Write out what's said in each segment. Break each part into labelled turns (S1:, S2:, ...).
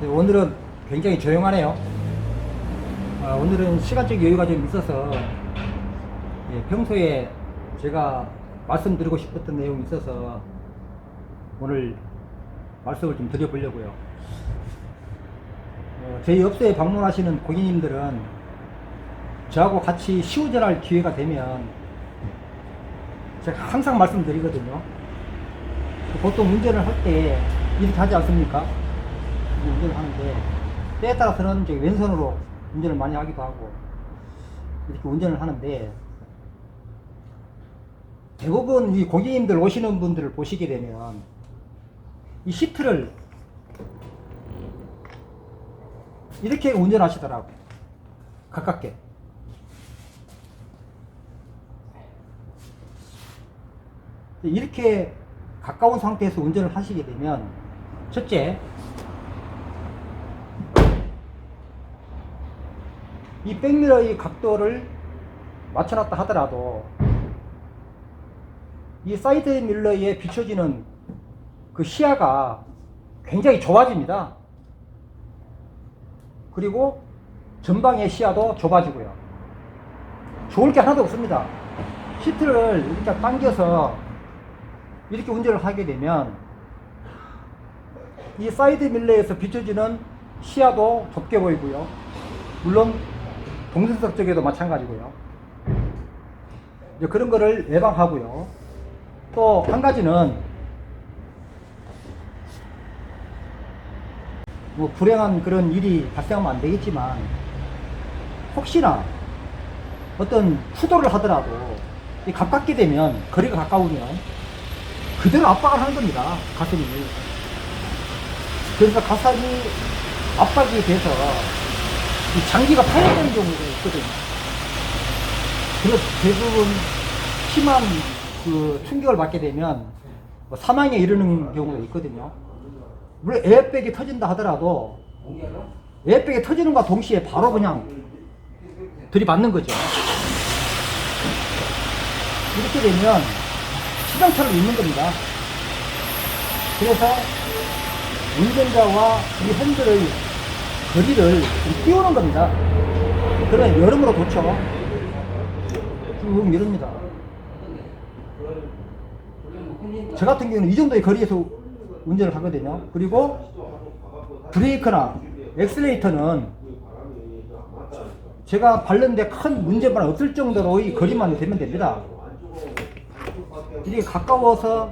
S1: 네, 오늘은 굉장히 조용하네요. 오늘은 시간적 여유가 좀 있어서 평소에 제가 말씀드리고 싶었던 내용이 있어서 오늘 말씀을 좀 드려보려고요. 저희 업소에 방문하시는 고객님들은 저하고 같이 시운전할 기회가 되면 제가 항상 말씀드리거든요. 보통 운전을 할 때 이렇게 하지 않습니까? 운전을 하는데 때에 따라서는 이제 왼손으로 운전을 많이 하기도 하고 이렇게 운전을 하는데, 대부분 이 고객님들 오시는 분들을 보시게 되면 이 시트를 이렇게 운전하시더라고. 가깝게. 이렇게 가까운 상태에서 운전을 하시게 되면, 첫째, 이 백미러의 각도를 맞춰놨다 하더라도 이 사이드 밀러에 비춰지는 그 시야가 굉장히 좁아집니다. 그리고 전방의 시야도 좁아지고요. 좋을 게 하나도 없습니다. 시트를 이렇게 당겨서 이렇게 운전을 하게 되면 이 사이드 밀러에서 비춰지는 시야도 좁게 보이고요. 물론 동승석 쪽에도 마찬가지고요. 이제 그런 거를 예방하고요. 또 한 가지는 뭐 불행한 그런 일이 발생하면 안 되겠지만, 혹시나 어떤 추돌을 하더라도 이 가깝게 되면, 거리가 가까우면 그대로 압박을 하는 겁니다. 가슴이. 그래서 가슴이 압박이 돼서 이 장기가 파열되는 경우가 있거든요. 그래서 대부분 심한 그 충격을 받게 되면 뭐 사망에 이르는 경우가 있거든요. 물론 에어백이 터진다 하더라도 에어백이 터지는과 동시에 바로 그냥 들이받는 거죠. 이렇게 되면 시정차를 잃는 겁니다. 그래서 운전자와 이 핸들의 거리를 좀 띄우는 겁니다. 그러면 여름으로 도쳐 쭉 이럽니다. 저 같은 경우는 이 정도의 거리에서 운전을 하거든요. 그리고 브레이크나 엑셀레이터는 제가 밟는데 큰 문제만 없을 정도로의 거리만 되면 됩니다. 이게 가까워서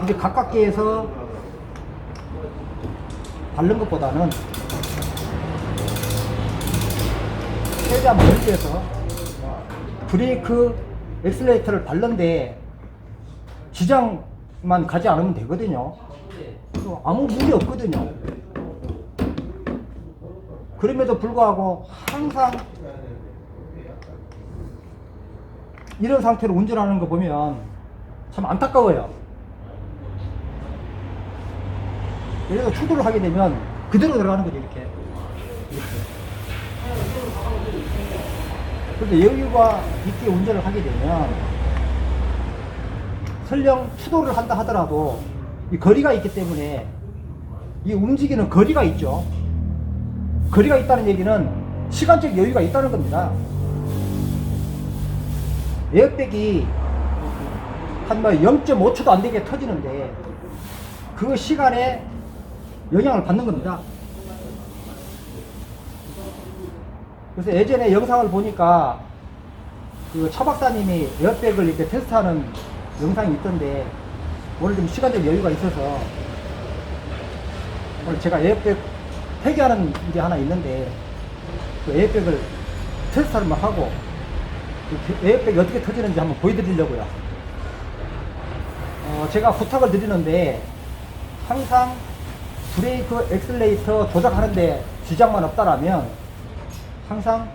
S1: 이제 가깝게 해서 밟는 것보다는 최대한 멀리 해서 브레이크, 엑셀레이터를 밟는데 지장만 가지 않으면 되거든요. 아무 무리 없거든요. 그럼에도 불구하고 항상 이런 상태로 운전하는 거 보면 참 안타까워요. 예를 들어 추돌을 하게 되면 그대로 들어가는 거죠. 이렇게. 그런데 여유가 있게 운전을 하게 되면 설령 추돌을 한다 하더라도 이 거리가 있기 때문에 이 움직이는 거리가 있죠. 거리가 있다는 얘기는 시간적 여유가 있다는 겁니다. 에어백이 한 0.5초도 안 되게 터지는데 그 시간에 영향을 받는 겁니다. 그래서 예전에 영상을 보니까 그 차 박사님이 에어백을 이렇게 테스트하는 영상이 있던데, 오늘 좀 시간적 여유가 있어서 오늘 제가 에어백 폐기하는 일이 하나 있는데 그 에어백을 테스트를 하고 그 에어백이 어떻게 터지는지 한번 보여드리려고요. 제가 부탁을 드리는데, 항상 브레이크, 엑셀레이터 조작하는데 지장만 없다라면 항상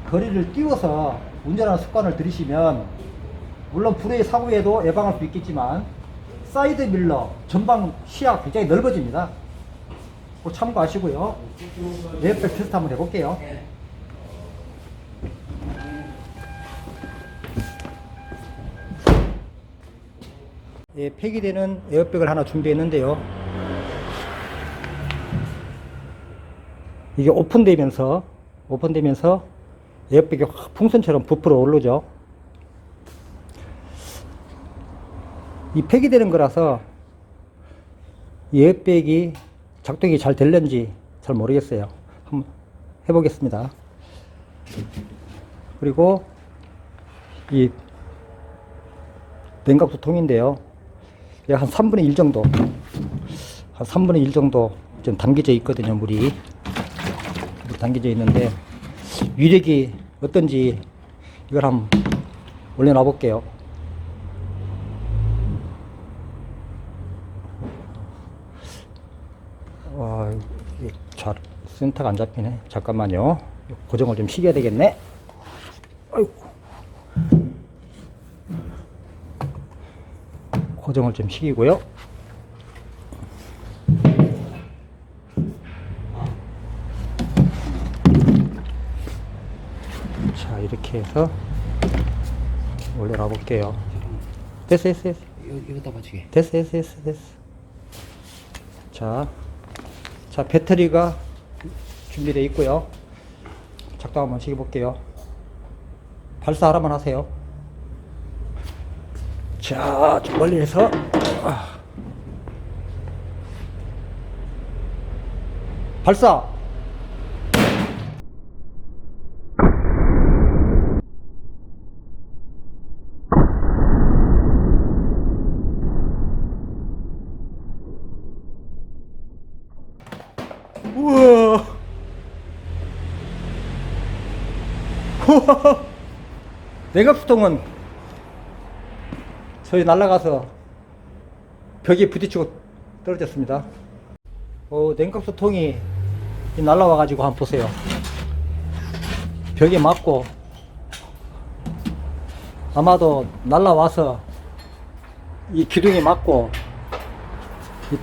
S1: 거리를 띄워서 운전하는 습관을 들이시면, 물론 불의 사고에도 예방할 수 있겠지만 사이드 밀러, 전방 시야가 굉장히 넓어집니다. 꼭 참고하시고요. 에어백 테스트 한번 해볼게요. 예, 폐기되는 에어백을 하나 준비했는데요. 이게 오픈되면서 에어백이 확 풍선처럼 부풀어 오르죠. 이 폐기되는 거라서 이 에어백이 작동이 잘 될는지 잘 모르겠어요. 한번 해보겠습니다. 그리고 이 냉각수 통인데요. 한 3분의 1 정도, 한 3분의 1 정도 좀 담겨져 있거든요. 물이 담겨져 있는데 위력이 어떤지 이걸 한번 올려놔 볼게요. 이게 잘 센터가 안 잡히네. 잠깐만요. 고정을 좀 시켜야 되겠네. 아이고. 고정을 좀 시키고요. 자, 이렇게 해서 올려놔 볼게요. 됐어.
S2: 여기다 맞추게.
S1: 됐어. 자, 배터리가 준비되어 있고요. 작동 한번 시켜 볼게요. 발사하라만 하세요. 자, 좀 멀리 해서 발사. 우와. 냉각수통은 저희 날아가서 벽에 부딪히고 떨어졌습니다. 냉각수통이 날아와 가지고 한번 보세요. 벽에 맞고 아마도 날아와서 이 기둥에 맞고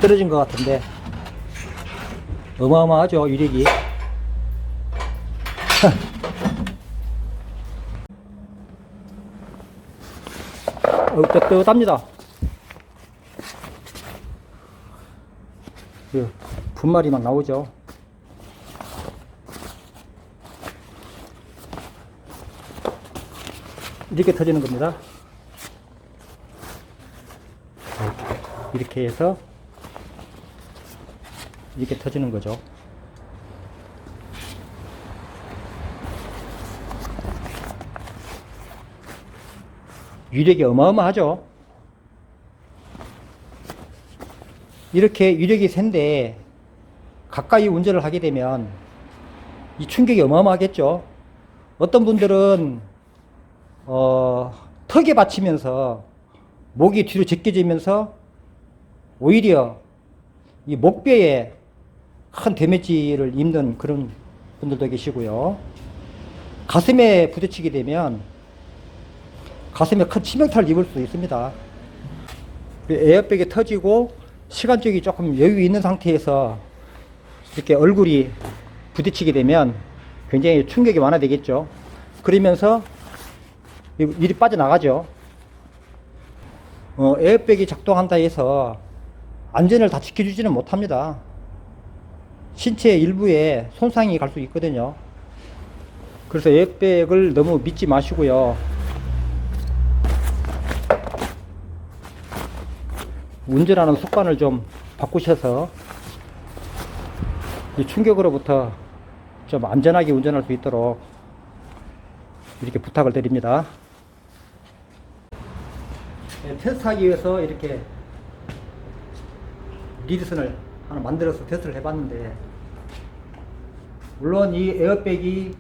S1: 떨어진 것 같은데 어마어마하죠, 위력이. 뜨뜻합니다. 분말이 막 나오죠. 이렇게 터지는 겁니다. 이렇게 해서 이렇게 터지는 거죠. 위력이 어마어마하죠. 이렇게 위력이 센데 가까이 운전을 하게 되면 이 충격이 어마어마하겠죠. 어떤 분들은 턱에 받치면서 목이 뒤로 제껴지면서 오히려 이 목뼈에 큰 데미지를 입는 그런 분들도 계시고요. 가슴에 부딪히게 되면 가슴에 큰 치명타를 입을 수 있습니다. 에어백이 터지고 시간적이 조금 여유 있는 상태에서 이렇게 얼굴이 부딪히게 되면 굉장히 충격이 완화되겠죠. 그러면서 일이 빠져나가죠. 에어백이 작동한다 해서 안전을 다 지켜주지는 못합니다. 신체 일부에 손상이 갈 수 있거든요. 그래서 에어백을 너무 믿지 마시고요. 운전하는 습관을 좀 바꾸셔서 이 충격으로부터 좀 안전하게 운전할 수 있도록 이렇게 부탁을 드립니다. 네, 테스트하기 위해서 이렇게 리드선을 하나 만들어서 테스트를 해봤는데, 물론 이 에어백이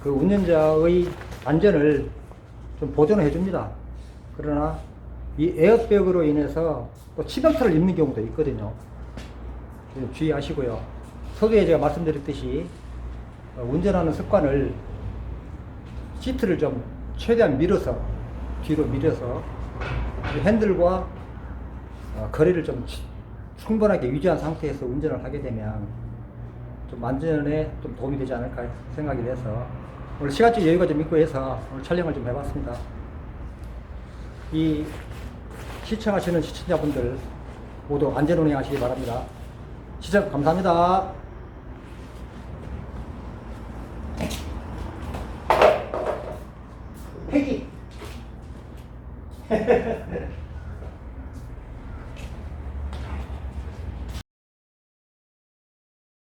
S1: 그 운전자의 안전을 좀 보존을 해줍니다. 그러나 이 에어백으로 인해서 또 치명타를 입는 경우도 있거든요. 주의하시고요. 서두에 제가 말씀드렸듯이 운전하는 습관을 시트를 좀 최대한 밀어서 뒤로 밀어서 핸들과 거리를 좀 충분하게 유지한 상태에서 운전을 하게 되면 좀 안전에 좀 도움이 되지 않을까 생각이 돼서 오늘 시간적 여유가 좀 있고 해서 오늘 촬영을 좀 해봤습니다. 이 시청하시는 시청자분들 모두 안전운행 하시기 바랍니다. 시청 감사합니다. 폐기.